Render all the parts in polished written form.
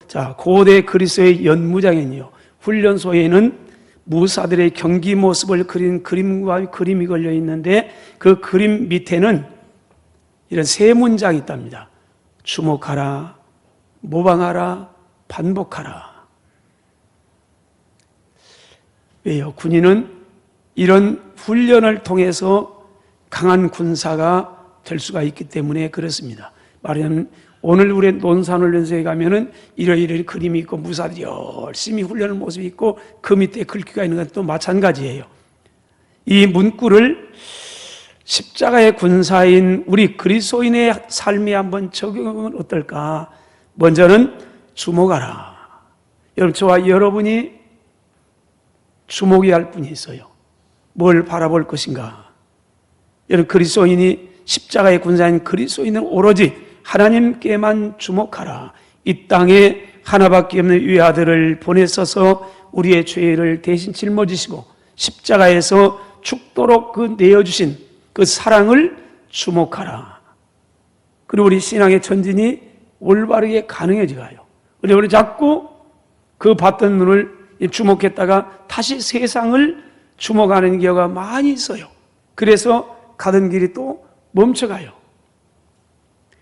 자, 고대 그리스의 연무장에는요, 훈련소에는 무사들의 경기 모습을 그린 그림이 걸려 있는데 그 그림 밑에는 이런 세 문장이 있답니다. 주목하라, 모방하라, 반복하라. 왜요? 군인은 이런 훈련을 통해서 강한 군사가 될 수가 있기 때문에 그렇습니다. 말하자면 오늘 우리 논산훈련소에 가면은 이러이러 그림이 있고 무사들이 열심히 훈련하는 모습이 있고 그 밑에 글귀가 있는 건 또 마찬가지예요. 이 문구를 십자가의 군사인 우리 그리스도인의 삶에 한번 적용하면 어떨까? 먼저는 주목하라. 여러분, 저와 여러분이 주목해야 할 분이 있어요. 뭘 바라볼 것인가? 여러분, 그리스도인이 십자가의 군사인 그리스도인은 오로지 하나님께만 주목하라. 이 땅에 하나밖에 없는 외아들을 보내셔서 우리의 죄를 대신 짊어지시고 십자가에서 죽도록 그 내어주신 그 사랑을 주목하라. 그리고 우리 신앙의 전진이 올바르게 가능해져가요. 우리 자꾸 그 봤던 눈을 주목했다가 다시 세상을 주목하는 경우가 많이 있어요. 그래서 가던 길이 또 멈춰가요.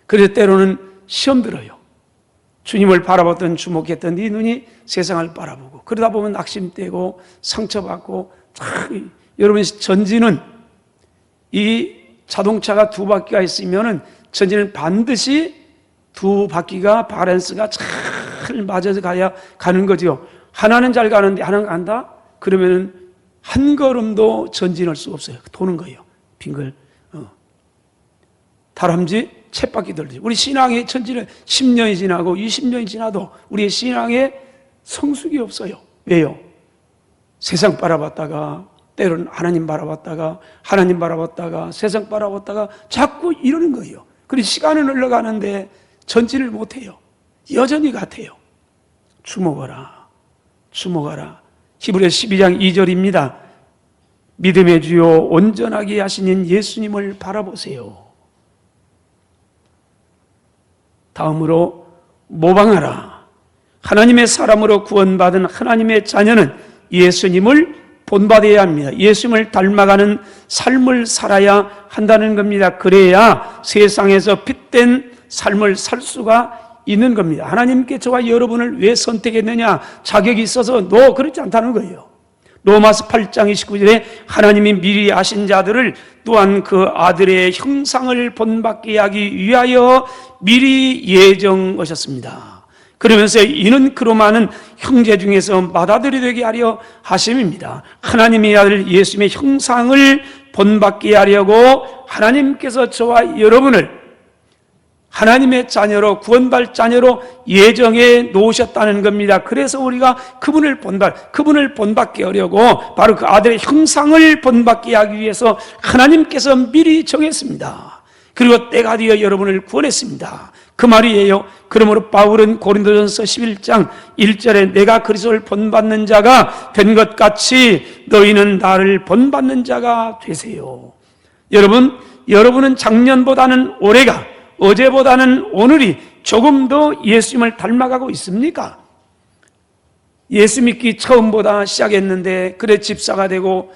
그래서 때로는 시험 들어요. 주님을 바라봤던 주목했던 네 눈이 세상을 바라보고 그러다 보면 낙심되고 상처받고 여러분, 전진은 이 자동차가 두 바퀴가 있으면은 전진은 반드시 두 바퀴가 밸런스가 잘 맞아서 가야 가는 거죠. 하나는 잘 가는데 하나는 간다? 그러면은 한 걸음도 전진할 수가 없어요. 도는 거예요. 빙글. 다람쥐 쳇바퀴 돌듯이. 우리 신앙의 전진은 10년이 지나고 20년이 지나도 우리의 신앙에 성숙이 없어요. 왜요? 세상 바라봤다가 때로는 하나님 바라봤다가 하나님 바라봤다가 세상 바라봤다가 자꾸 이러는 거예요. 그리고 시간은 흘러가는데 전진을 못해요. 여전히 같아요. 주목하라. 주목하라. 히브리서 12장 2절입니다. 믿음의 주요 온전하게 하시는 예수님을 바라보세요. 다음으로 모방하라. 하나님의 사람으로 구원받은 하나님의 자녀는 예수님을 본받아야 합니다. 예수님을 닮아가는 삶을 살아야 한다는 겁니다. 그래야 세상에서 핏된 삶을 살 수가 있는 겁니다. 하나님께 저와 여러분을 왜 선택했느냐? 자격이 있어서 그렇지 않다는 거예요. 로마서 8장 29절에 하나님이 미리 아신 자들을 또한 그 아들의 형상을 본받게 하기 위하여 미리 예정하셨습니다. 그러면서 이는 그로 많은 형제 중에서 맏아들이 되게 하려 하심입니다. 하나님의 아들 예수님의 형상을 본받게 하려고 하나님께서 저와 여러분을 하나님의 자녀로 구원받을 자녀로 예정해 놓으셨다는 겁니다. 그래서 우리가 그분을 본받게 하려고 바로 그 아들의 형상을 본받게 하기 위해서 하나님께서 미리 정했습니다. 그리고 때가 되어 여러분을 구원했습니다. 그 말이에요. 그러므로 바울은 고린도전서 11장 1절에 내가 그리스도를 본받는 자가 된 것 같이 너희는 나를 본받는 자가 되세요. 여러분은 작년보다는 올해가 어제보다는 오늘이 조금 더 예수님을 닮아가고 있습니까? 예수 믿기 처음보다 시작했는데 그래 집사가 되고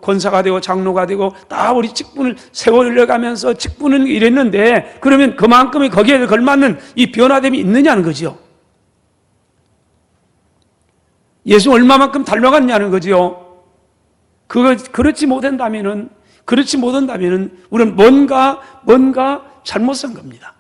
권사가 되고 장로가 되고 다 우리 직분을 세워가면서 직분은 이랬는데 그러면 그만큼의 거기에 걸맞는 이 변화됨이 있느냐는 거죠. 예수 얼마만큼 닮아갔냐는 거죠. 그렇지 못한다면은 우리는 뭔가 잘못 산 겁니다.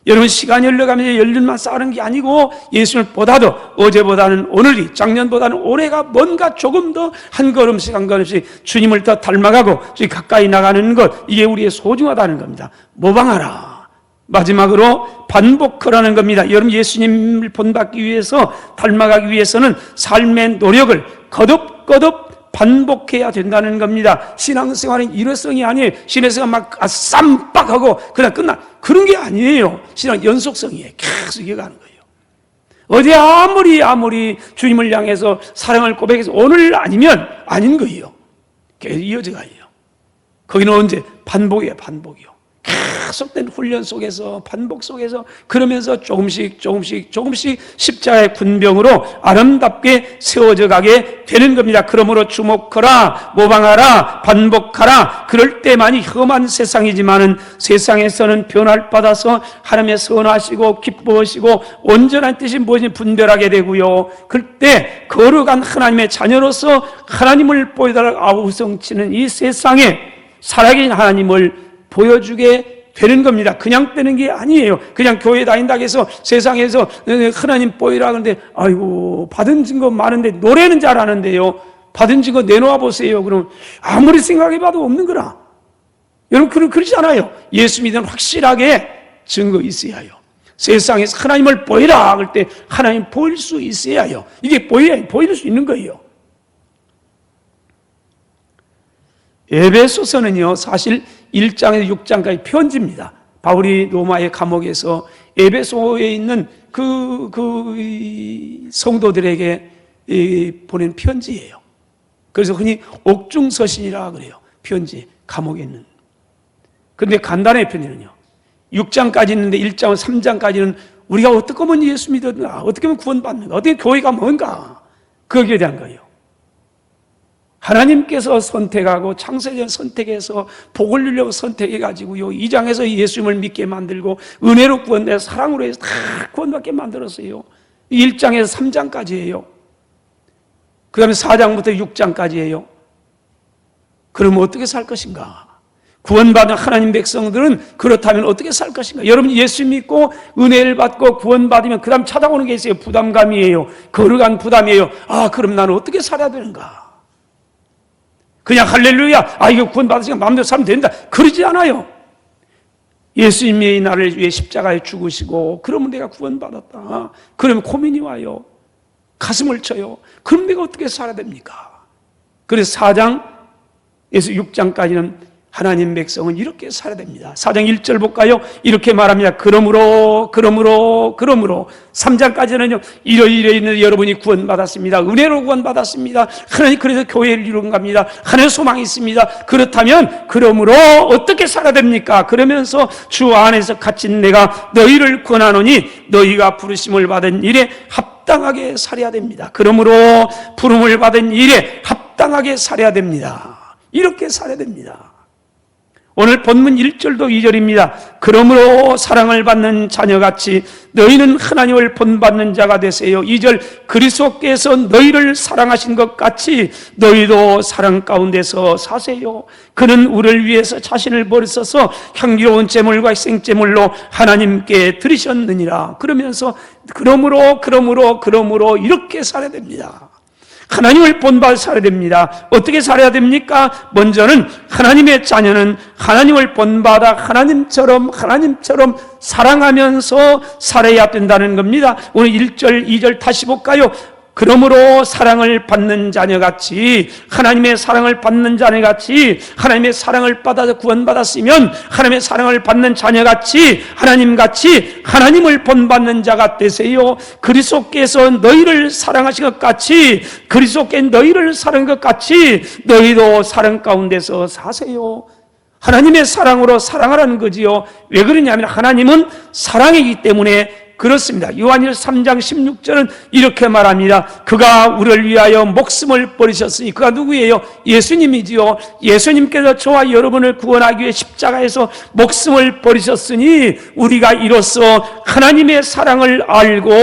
여러분, 시간이 흘러가면서 열륜만 쌓는 게 아니고 예수님을 보다도 어제보다는 오늘이, 작년보다는 올해가 뭔가 조금 더 한 걸음씩 주님을 더 닮아가고 가까이 나가는 것, 이게 우리의 소중하다는 겁니다. 모방하라. 마지막으로 반복하라는 겁니다. 여러분, 예수님을 본받기 위해서, 닮아가기 위해서는 삶의 노력을 거듭 반복해야 된다는 겁니다. 신앙생활은 일회성이 아니에요. 신앙생활 막 쌈박하고 그냥 끝나. 그런 게 아니에요. 신앙 연속성이에요. 계속 이어가는 거예요. 어디 아무리 주님을 향해서 사랑을 고백해서 오늘 아니면 아닌 거예요. 계속 이어져 가요. 거기는 언제? 반복이에요. 반복이요. 계속된 훈련 속에서, 반복 속에서, 그러면서 조금씩 십자가의 군병으로 아름답게 세워져 가게 되는 겁니다. 그러므로 주목하라, 모방하라, 반복하라. 그럴 때만이 험한 세상이지만은 세상에서는 변화를 받아서 하나님의 선하시고 기뻐하시고 온전한 뜻이 무엇인지 분별하게 되고요. 그때 거룩한 하나님의 자녀로서 하나님을 보여달라고 아우성치는 이 세상에 살아계신 하나님을 보여주게 되는 겁니다. 그냥 되는 게 아니에요. 그냥 교회 다닌다고 해서 세상에서 하나님 보이라 하는데, 아이고, 받은 증거 많은데 노래는 잘하는데요, 받은 증거 내놓아 보세요. 그럼 아무리 생각해봐도 없는 거라. 여러분, 그렇지 않아요. 예수 믿으면 확실하게 증거 있어야 해요. 세상에서 하나님을 보이라 할 때 하나님 보일 수 있어야 해요. 이게 보일 수 있는 거예요. 에베소서는요, 사실 1장에서 6장까지 편지입니다. 바울이 로마의 감옥에서 에베소에 있는 그 성도들에게 보낸 편지예요. 그래서 흔히 옥중서신이라 그래요. 편지, 감옥에 있는. 그런데 간단한 편지는요, 6장까지 있는데 1장, 3장까지는 우리가 어떻게 하면 예수 믿었나, 어떻게 하면 구원받는가, 어떻게 교회가 뭔가, 거기에 대한 거예요. 하나님께서 선택하고 창세전 선택해서 복을 누리려고 선택해가지고요, 2장에서 예수님을 믿게 만들고 은혜로 구원돼 사랑으로 해서 다 구원받게 만들었어요. 1장에서 3장까지예요. 그 다음에 4장부터 6장까지예요. 그러면 어떻게 살 것인가? 구원받은 하나님 백성들은 그렇다면 어떻게 살 것인가? 여러분, 예수 믿고 은혜를 받고 구원받으면 그 다음 찾아오는 게 있어요. 부담감이에요. 거룩한 부담이에요. 아, 그럼 나는 어떻게 살아야 되는가? 그냥 할렐루야, 이거 구원받으시면 마음대로 살면 된다, 그러지 않아요. 예수님이 나를 위해 십자가에 죽으시고 그러면 내가 구원받았다, 그러면 고민이 와요. 가슴을 쳐요. 그럼 내가 어떻게 살아야 됩니까? 그래서 4장에서 6장까지는 하나님 백성은 이렇게 살아야 됩니다. 4장 1절 볼까요? 이렇게 말합니다. 그러므로 3장까지는요, 이러이러이는 여러분이 구원받았습니다. 은혜로 구원받았습니다. 하나님 그래서 교회를 이룬 겁니다. 하나님의 소망이 있습니다. 그렇다면 그러므로 어떻게 살아야 됩니까? 그러면서 주 안에서 갇힌 내가 너희를 권하노니 너희가 부르심을 받은 일에 합당하게 살아야 됩니다. 그러므로 부름을 받은 일에 합당하게 살아야 됩니다. 이렇게 살아야 됩니다. 오늘 본문 1절도 2절입니다. 그러므로 사랑을 받는 자녀같이 너희는 하나님을 본받는 자가 되세요. 2절, 그리스도께서 너희를 사랑하신 것 같이 너희도 사랑 가운데서 사세요. 그는 우리를 위해서 자신을 버리셔서 향기로운 제물과 생제물로 하나님께 드리셨느니라. 그러면서 그러므로 이렇게 살아야 됩니다. 하나님을 본받아 살아야 됩니다. 어떻게 살아야 됩니까? 먼저는 하나님의 자녀는 하나님을 본받아 하나님처럼 사랑하면서 살아야 된다는 겁니다. 오늘 1절, 2절 다시 볼까요? 그러므로 사랑을 받는 자녀같이, 하나님의 사랑을 받는 자녀같이, 하나님의 사랑을 받아서 구원받았으면 하나님의 사랑을 받는 자녀같이, 하나님같이 하나님을 본받는 자가 되세요. 그리스도께서 너희를 사랑하신 것 같이, 그리스도께 너희를 사랑한 것 같이 너희도 사랑 가운데서 사세요. 하나님의 사랑으로 사랑하라는 거지요. 왜 그러냐면 하나님은 사랑이기 때문에 그렇습니다. 요한일서 3장 16절은 이렇게 말합니다. 그가 우리를 위하여 목숨을 버리셨으니, 그가 누구예요? 예수님이지요. 예수님께서 저와 여러분을 구원하기 위해 십자가에서 목숨을 버리셨으니 우리가 이로써 하나님의 사랑을 알고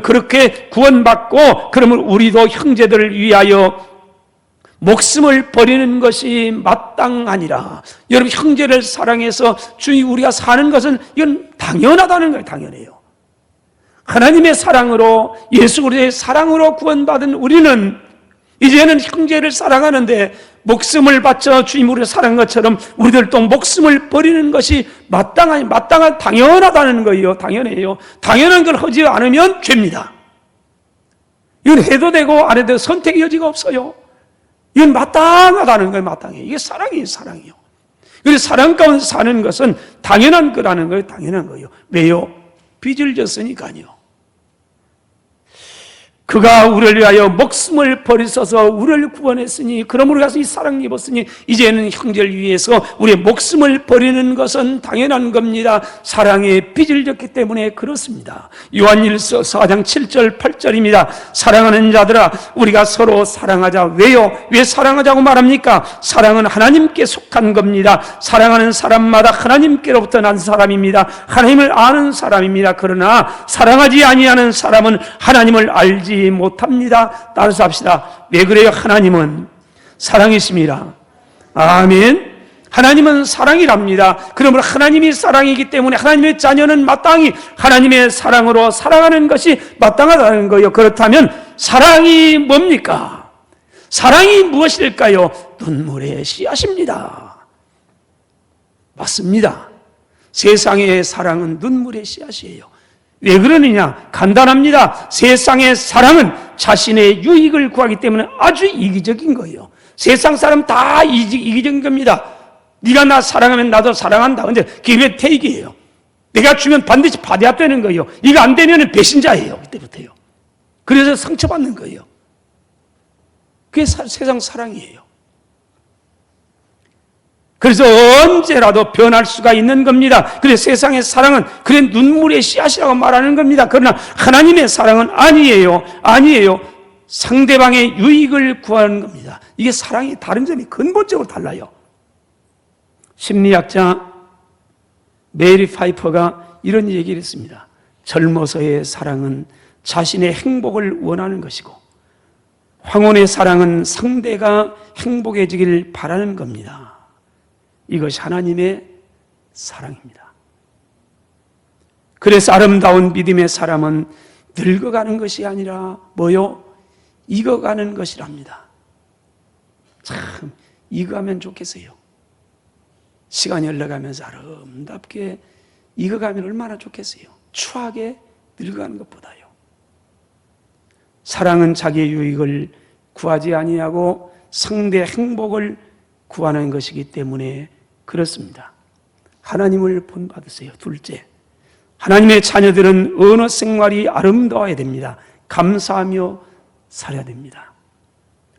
그렇게 구원받고, 그러면 우리도 형제들을 위하여 목숨을 버리는 것이 마땅하니라. 여러분, 형제를 사랑해서 주님 우리가 사는 것은 이건 당연하다는 거예요. 당연해요. 하나님의 사랑으로, 예수 그리스도의 사랑으로 구원받은 우리는 이제는 형제를 사랑하는데 목숨을 바쳐 주님 우리를 사랑한 것처럼 우리들도 목숨을 버리는 것이 당연하다는 거예요. 당연해요. 당연한 걸 하지 않으면 죄입니다. 이건 해도 되고 안 해도 되고 선택의 여지가 없어요. 이건 마땅하다는 거예요. 마땅해요. 이게 사랑이에요. 그래서 사랑 가운데 사는 것은 당연한 거라는 거예요. 당연한 거예요. 왜요? 빚을 졌으니까요. 그가 우리를 위하여 목숨을 버리셔서 우리를 구원했으니, 그러므로 가서 이 사랑을 입었으니 이제는 형제를 위해서 우리의 목숨을 버리는 것은 당연한 겁니다. 사랑의 빚을 졌기 때문에 그렇습니다. 요한일서 4장 7절 8절입니다. 사랑하는 자들아, 우리가 서로 사랑하자. 왜요? 왜 사랑하자고 말합니까? 사랑은 하나님께 속한 겁니다. 사랑하는 사람마다 하나님께로부터 난 사람입니다. 하나님을 아는 사람입니다. 그러나 사랑하지 아니하는 사람은 하나님을 알지 못합니다. 따라서 합시다. 왜 그래요? 하나님은 사랑이십니다. 아멘. 하나님은 사랑이랍니다. 그러므로 하나님이 사랑이기 때문에 하나님의 자녀는 마땅히 하나님의 사랑으로 살아가는 것이 마땅하다는 거예요. 그렇다면 사랑이 뭡니까? 사랑이 무엇일까요? 눈물의 씨앗입니다. 맞습니다. 세상의 사랑은 눈물의 씨앗이에요. 왜 그러느냐? 간단합니다. 세상의 사랑은 자신의 유익을 구하기 때문에 아주 이기적인 거예요. 세상 사람 다 이기적인 겁니다. 네가 나 사랑하면 나도 사랑한다. 근데 그게 태익이에요. 내가 주면 반드시 받아야 되는 거예요. 이거 안 되면 배신자예요. 그때부터요. 그래서 상처받는 거예요. 그게 세상 사랑이에요. 그래서 언제라도 변할 수가 있는 겁니다. 그래서 세상의 사랑은 그래 눈물의 씨앗이라고 말하는 겁니다. 그러나 하나님의 사랑은 아니에요. 아니에요. 상대방의 유익을 구하는 겁니다. 이게 사랑의 다른 점이 근본적으로 달라요. 심리학자 메리 파이퍼가 이런 얘기를 했습니다. 젊어서의 사랑은 자신의 행복을 원하는 것이고, 황혼의 사랑은 상대가 행복해지길 바라는 겁니다. 이것이 하나님의 사랑입니다. 그래서 아름다운 믿음의 사람은 늙어가는 것이 아니라 뭐요? 익어가는 것이랍니다. 참 익어가면 좋겠어요. 시간이 흘러가면서 아름답게 익어가면 얼마나 좋겠어요. 추하게 늙어가는 것보다요. 사랑은 자기의 유익을 구하지 아니하고 상대의 행복을 구하는 것이기 때문에 그렇습니다. 하나님을 본받으세요. 둘째, 하나님의 자녀들은 언어 생활이 아름다워야 됩니다. 감사하며 살아야 됩니다.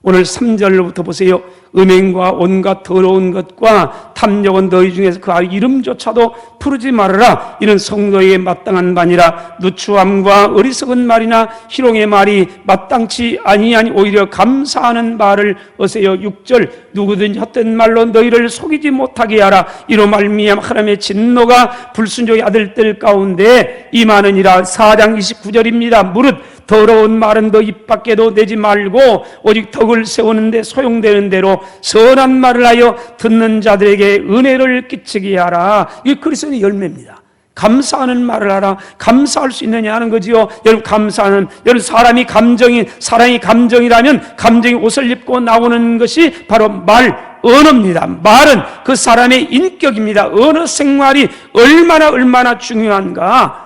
오늘 3절로부터 보세요. 음행과 온갖 더러운 것과 탐욕은 너희 중에서 그 이름조차도 부르지 말아라. 이는 성도에게 마땅한 바니라. 누추함과 어리석은 말이나 희롱의 말이 마땅치 아니하니 오히려 감사하는 말을 하세요. 6절, 누구든지 헛된 말로 너희를 속이지 못하게 하라. 이로 말미암아 하나님의 진노가 불순종의 아들들 가운데 임하느니라. 4장 29절입니다. 무릇 더러운 말은 너 입 밖에도 내지 말고 오직 덕을 세우는데 소용되는 대로 선한 말을 하여 듣는 자들에게 은혜를 끼치게 하라. 이게 그리스도의 열매입니다. 감사하는 말을 하라. 감사할 수 있느냐 하는 거지요. 여러분, 감사하는, 여러분, 사람이 감정이라면 감정이 옷을 입고 나오는 것이 바로 언어입니다. 말은 그 사람의 인격입니다. 언어 생활이 얼마나 중요한가.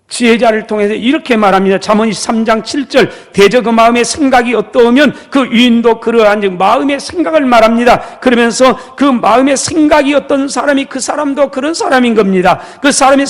지혜자를 통해서 이렇게 말합니다. 잠언 3장 7절, 대저 그 마음의 생각이 어떠하면 그 유인도 그러한 즉 마음의 생각을 말합니다. 그러면서 그 마음의 생각이 어떤 사람이 그 사람도 그런 사람인 겁니다. 그 사람의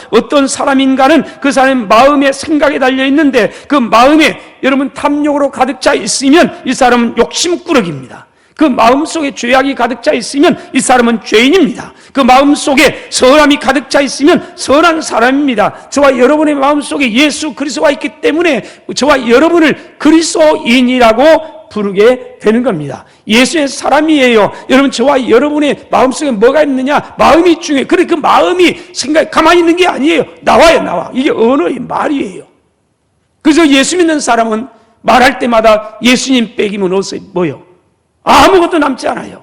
어떤 사람인가는 그 사람의 마음의 생각에 달려 있는데, 그 마음에 여러분 탐욕으로 가득 차 있으면 이 사람은 욕심꾸러기입니다. 그 마음속에 죄악이 가득 차 있으면 이 사람은 죄인입니다. 그 마음속에 선함이 가득 차 있으면 선한 사람입니다. 저와 여러분의 마음속에 예수 그리스도가 있기 때문에 저와 여러분을 그리스도인이라고 부르게 되는 겁니다. 예수의 사람이에요. 여러분, 저와 여러분의 마음속에 뭐가 있느냐? 마음이 중요해요. 그래, 그 마음이 가만히 있는 게 아니에요. 나와. 이게 언어의 말이에요. 그래서 예수 믿는 사람은 말할 때마다 예수님 빼기면 뭐요? 아무것도 남지 않아요.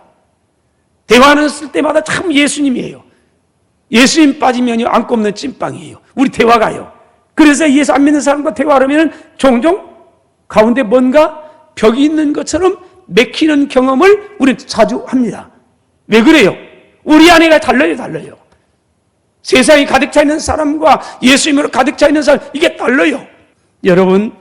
대화는 쓸 때마다 참 예수님이에요. 예수님 빠지면 안 꼽는 찐빵이에요. 우리 대화가요. 그래서 예수 안 믿는 사람과 대화를 하면 종종 가운데 뭔가 벽이 있는 것처럼 맥히는 경험을 우리는 자주 합니다. 왜 그래요? 우리 안에가 달라요. 세상이 가득 차 있는 사람과 예수님으로 가득 차 있는 사람, 이게 달라요. 여러분,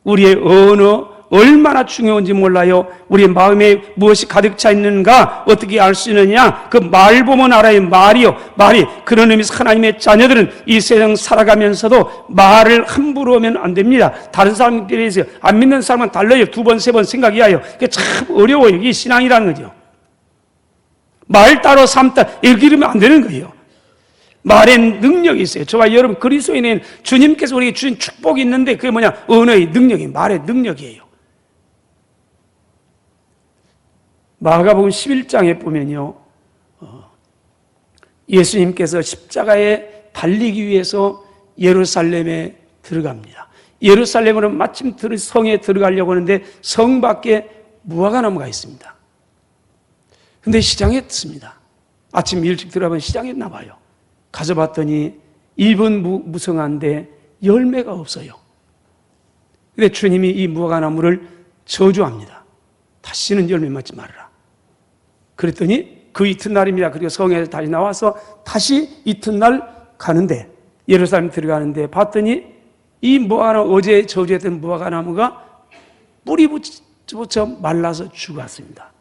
우리의 언어, 얼마나 중요한지 몰라요. 우리 마음에 무엇이 가득 차 있는가 어떻게 알 수 있느냐? 그 말 보면 알아요. 말이요. 말이. 그런 의미에서 하나님의 자녀들은 이 세상 살아가면서도 말을 함부로 하면 안 됩니다. 다른 사람들에 대해서 안 믿는 사람은 달라요. 2번, 3번 생각해야 그게 참 어려워요. 이게 신앙이라는 거죠. 말 따로 삶 따로 이렇게 이러면 안 되는 거예요. 말의 능력이 있어요. 저와 여러분 그리스도인은 주님께서 우리에게 주신 축복이 있는데 그게 뭐냐? 언어의 능력이 말의 능력이에요. 마가복음 11장에 보면요, 예수님께서 십자가에 달리기 위해서 예루살렘에 들어갑니다. 예루살렘으로 마침 성에 들어가려고 하는데 성 밖에 무화과나무가 있습니다. 근데 시장에 있습니다. 아침 일찍 들어가면 시장에 있나 봐요. 가서 봤더니 잎은 무성한데 열매가 없어요. 근데 주님이 이 무화과나무를 저주합니다. 다시는 열매 맞지 말아라. 그랬더니 그 이튿날입니다. 그리고 성에서 다시 나와서 다시 이튿날 가는데 예루살렘 들어가는데 봤더니 이 무화과나무, 어제 저주했던 무화과나무가 뿌리 붙여 말라서 죽었습니다.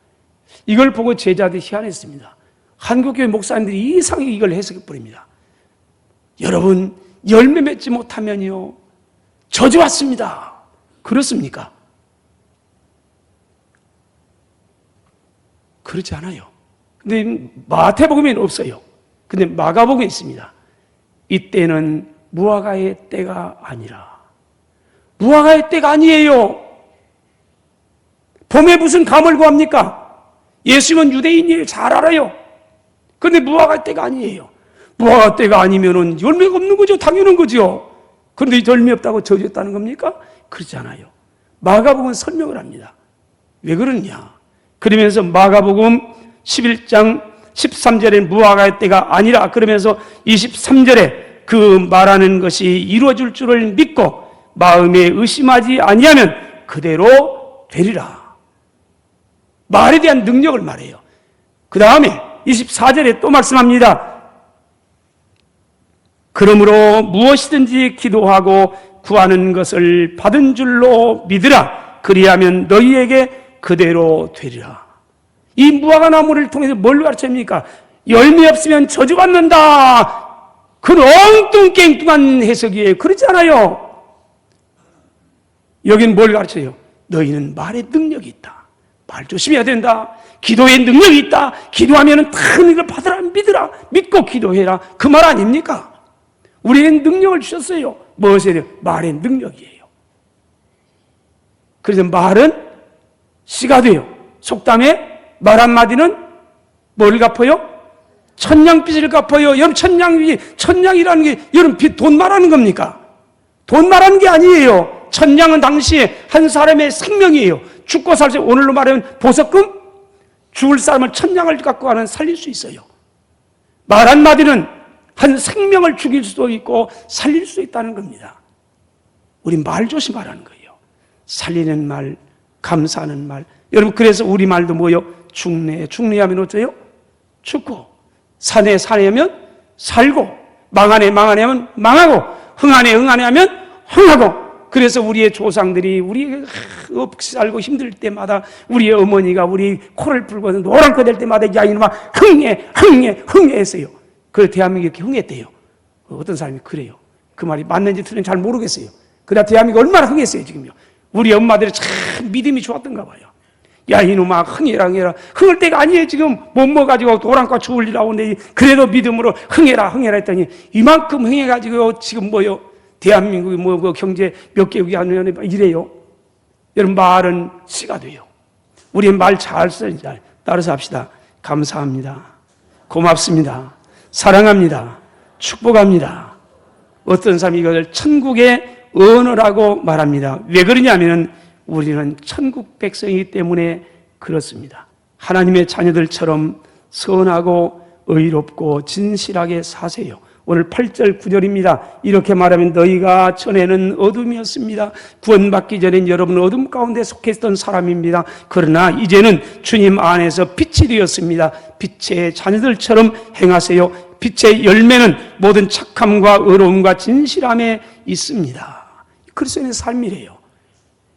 이걸 보고 제자들이 희한했습니다. 한국교회 목사님들이 이상하게 이걸 해석해 버립니다. 여러분, 열매 맺지 못하면요 저주 왔습니다. 그렇습니까? 그렇지 않아요. 근데 마태복음에는 없어요. 근데 마가복음에 있습니다. 이때는 무화과의 때가 아니라. 무화과의 때가 아니에요. 봄에 무슨 감을 구합니까? 예수님은 유대인이에요. 잘 알아요. 근데 무화과 때가 아니에요. 무화과 때가 아니면은 열매가 없는 거죠. 당연한 거죠. 그런데 열매 없다고 저주했다는 겁니까? 그렇지 않아요. 마가복음은 설명을 합니다. 왜 그러냐? 그러면서 마가복음 11장 13절에 무화과의 때가 아니라 그러면서 23절에 그 말하는 것이 이루어질 줄을 믿고 마음에 의심하지 아니하면 그대로 되리라. 말에 대한 능력을 말해요. 그 다음에 24절에 또 말씀합니다. 그러므로 무엇이든지 기도하고 구하는 것을 받은 줄로 믿으라. 그리하면 너희에게 그대로 되리라. 이 무화과 나무를 통해서 뭘 가르칩니까? 열매 없으면 저주받는다. 그런 엉뚱깽뚱한 해석이에요. 그렇지 않아요. 여긴 뭘 가르쳐요? 너희는 말의 능력이 있다. 말 조심해야 된다. 기도의 능력이 있다. 기도하면 다 이걸 받으라. 믿으라. 믿고 기도해라. 그 말 아닙니까? 우리에게 능력을 주셨어요. 무엇이에요? 말의 능력이에요. 그래서 말은 씨가 돼요. 속담에 말 한마디는 뭘 갚아요? 천냥빚을 갚아요. 여러분 천냥이라는 게 여러분 돈 말하는 겁니까? 돈 말하는 게 아니에요. 천냥은 당시에 한 사람의 생명이에요. 죽고 살 때 오늘로 말하면 보석금? 죽을 사람을 천냥을 갖고 가는 살릴 수 있어요. 말 한마디는 한 생명을 죽일 수도 있고 살릴 수 있다는 겁니다. 우리 말 조심하라는 거예요. 살리는 말, 감사하는 말. 여러분 그래서 우리 말도 뭐요? 중래하면 어쩌요? 죽고, 산하면 살고, 망하네 하면 망하고, 흥하네 하면 흥하고. 그래서 우리의 조상들이 우리 살고 힘들 때마다 우리의 어머니가 우리 코를 풀고 노란 거 될 때마다 야 이놈아 흥해 했어요. 그래서 대한민국이 이렇게 흥했대요. 어떤 사람이 그래요. 그 말이 맞는지 틀린지 잘 모르겠어요. 그러나 대한민국이 얼마나 흥했어요 지금요. 우리 엄마들이 참 믿음이 좋았던가 봐요. 야 이놈아 흥해라. 흥할 때가 아니에요. 지금 못 먹어가지고 도랑과 죽을리라고 하는데 그래도 믿음으로 흥해라 했더니 이만큼 흥해가지고 지금 뭐요? 대한민국이 그 경제 몇 개국이 하면 이래요. 여러분 말은 씨가 돼요. 우리 말 잘 쓰자. 따라서 합시다. 감사합니다. 고맙습니다. 사랑합니다. 축복합니다. 어떤 사람이 이걸 천국의 언어라고 말합니다. 왜 그러냐면 우리는 천국 백성이기 때문에 그렇습니다. 하나님의 자녀들처럼 선하고 의롭고 진실하게 사세요. 오늘 8절 9절입니다. 이렇게 말하면 너희가 전에는 어둠이었습니다. 구원받기 전엔 여러분은 어둠 가운데 속했던 사람입니다. 그러나 이제는 주님 안에서 빛이 되었습니다. 빛의 자녀들처럼 행하세요. 빛의 열매는 모든 착함과 의로움과 진실함에 있습니다. 그리스도인의 삶이래요.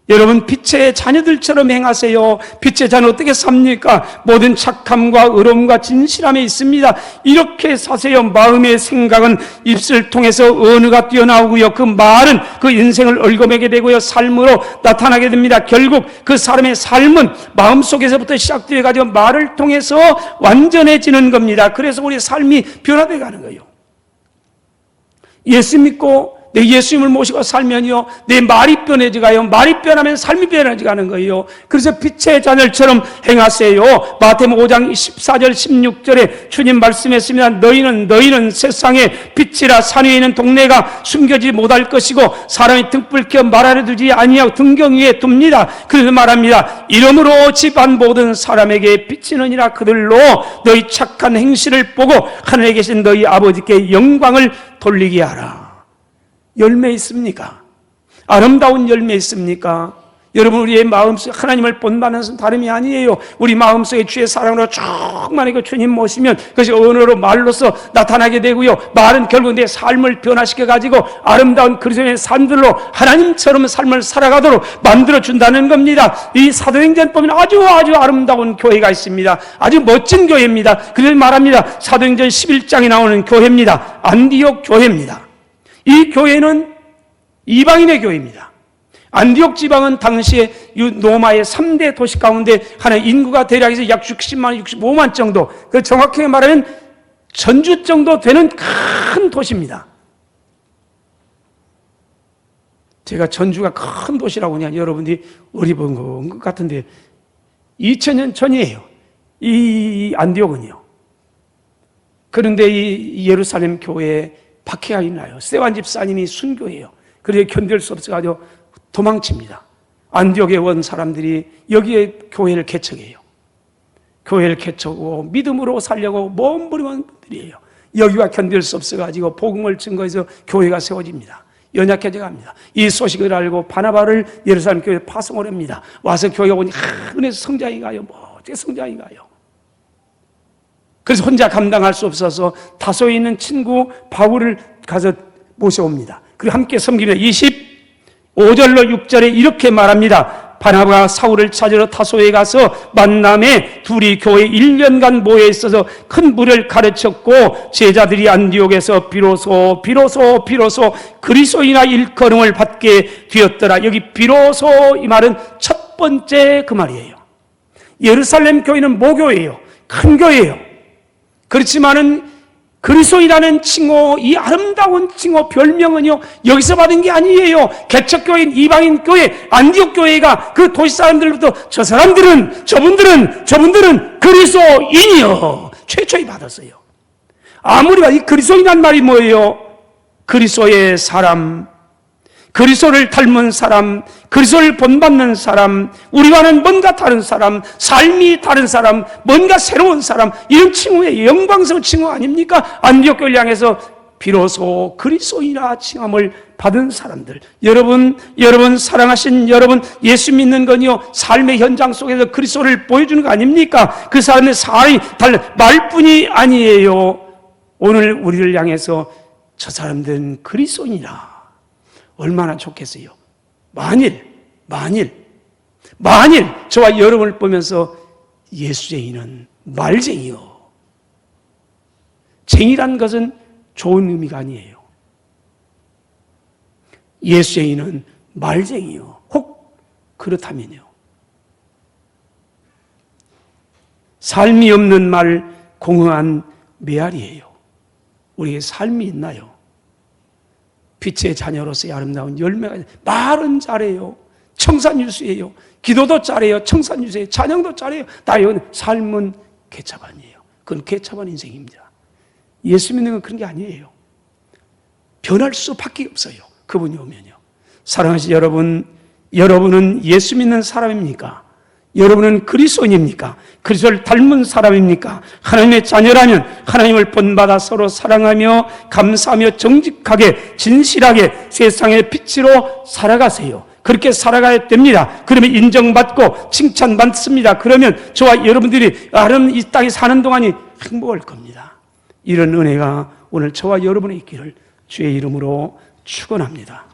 여러분, 빛의 자녀들처럼 행하세요. 빛의 자녀 어떻게 삽니까? 모든 착함과 의로움과 진실함에 있습니다. 이렇게 사세요. 마음의 생각은 입술 통해서 언어가 뛰어나오고요. 그 말은 그 인생을 얽어매게 되고요. 삶으로 나타나게 됩니다. 결국 그 사람의 삶은 마음속에서부터 시작되어 가지고 말을 통해서 완전해지는 겁니다. 그래서 우리 삶이 변화되어 가는 거예요. 예수 믿고 내 예수님을 모시고 살면요, 내 말이 변해져가요. 말이 변하면 삶이 변해져가는 거예요. 그래서 빛의 자녀처럼 행하세요. 마태복음 5장 14절 16절에 주님 말씀했습니다. 너희는 세상의 빛이라. 산 위에 있는 동네가 숨겨지지 못할 것이고 사람이 등불 켜 말 아래 두지 아니하고 등경 위에 둡니다. 그래서 말합니다. 이러므로 집안 모든 사람에게 비치느니라. 그들로 너희 착한 행실을 보고 하늘에 계신 너희 아버지께 영광을 돌리게 하라. 열매 있습니까? 아름다운 열매 있습니까? 여러분, 우리의 마음속에 하나님을 본받는 것은 다름이 아니에요. 우리 마음속에 주의 사랑으로 충만하게 주님 모시면 그것이 언어로 말로서 나타나게 되고요. 말은 결국 내 삶을 변화시켜가지고 아름다운 그리스도의 삶들로 하나님처럼 삶을 살아가도록 만들어준다는 겁니다. 이 사도행전 보면 아주 아름다운 교회가 있습니다. 아주 멋진 교회입니다. 그래서 말합니다. 사도행전 11장에 나오는 교회입니다. 안디옥 교회입니다. 이 교회는 이방인의 교회입니다. 안디옥 지방은 당시에 로마의 3대 도시 가운데 하나, 인구가 대략 약 60만, 65만 정도, 그 정확하게 말하면 전주 정도 되는 큰 도시입니다. 제가 전주가 큰 도시라고 그냥 여러분들이 어리버린 것 같은데 2000년 전이에요. 이 안디옥은요. 그런데 이 예루살렘 교회에 박해가 있나요? 스데반 집사님이 순교해요. 그래서 견딜 수 없어가지고 도망칩니다. 안디옥에 온 사람들이 여기에 교회를 개척해요. 교회를 개척하고 믿음으로 살려고 몸부림한 분들이에요. 여기가 견딜 수 없어가지고 복음을 증거해서 교회가 세워집니다. 연약해져 갑니다. 이 소식을 알고 바나바를 예루살렘 교회에 파송을 합니다. 와서 교회가 오니 은혜 성장이 가요. 어떻게 성장이 가요? 그래서 혼자 감당할 수 없어서 다소에 있는 친구 바울을 가서 모셔옵니다. 그리고 함께 섬깁니다. 25절로 6절에 이렇게 말합니다. 바나바가 사울을 찾으러 다소에 가서 만남에 둘이 교회 1년간 모여 있어서 큰 불을 가르쳤고 제자들이 안디옥에서 비로소 그리스도인의 일컬음을 받게 되었더라. 여기 비로소 이 말은 첫 번째 그 말이에요. 예루살렘 교회는 모교예요. 큰 교회예요. 그렇지만은 그리스도인이라는 칭호, 이 아름다운 칭호, 별명은요, 여기서 받은 게 아니에요. 개척교회인 이방인 교회, 안디옥 교회가 그 도시 사람들부터 저분들은 그리스도인이요. 최초에 받았어요. 아무리 봐도 이 그리스도인이란 말이 뭐예요? 그리스도의 사람, 그리스도를 닮은 사람, 그리스도를 본받는 사람, 우리와는 뭔가 다른 사람, 삶이 다른 사람, 뭔가 새로운 사람, 이런 칭호의 영광스러운 칭호 아닙니까? 안디옥 교회를 향해서 비로소 그리스도인이라 칭함을 받은 사람들. 여러분 사랑하신 여러분, 예수 믿는 건요, 삶의 현장 속에서 그리스도를 보여주는 거 아닙니까? 그 사람의 삶이 달라 말뿐이 아니에요. 오늘 우리를 향해서 저 사람들은 그리스도인이라. 얼마나 좋겠어요. 만일 저와 여러분을 보면서 예수쟁이는 말쟁이요. 쟁이란 것은 좋은 의미가 아니에요. 예수쟁이는 말쟁이요. 혹 그렇다면요. 삶이 없는 말, 공허한 메아리예요. 우리에게 삶이 있나요? 빛의 자녀로서의 아름다운 열매가, 말은 잘해요. 청산유수예요. 기도도 잘해요. 청산유수예요. 찬양도 잘해요. 나의 삶은 개차반이에요. 그건 개차반 인생입니다. 예수 믿는 건 그런 게 아니에요. 변할 수밖에 없어요. 그분이 오면요. 사랑하신 여러분, 여러분은 예수 믿는 사람입니까? 여러분은 그리스도인입니까? 그리스도를 닮은 사람입니까? 하나님의 자녀라면 하나님을 본받아 서로 사랑하며 감사하며 정직하게 진실하게 세상의 빛으로 살아가세요. 그렇게 살아가야 됩니다. 그러면 인정받고 칭찬받습니다. 그러면 저와 여러분들이 이 땅에 사는 동안이 행복할 겁니다. 이런 은혜가 오늘 저와 여러분의 있기를 주의 이름으로 축원합니다.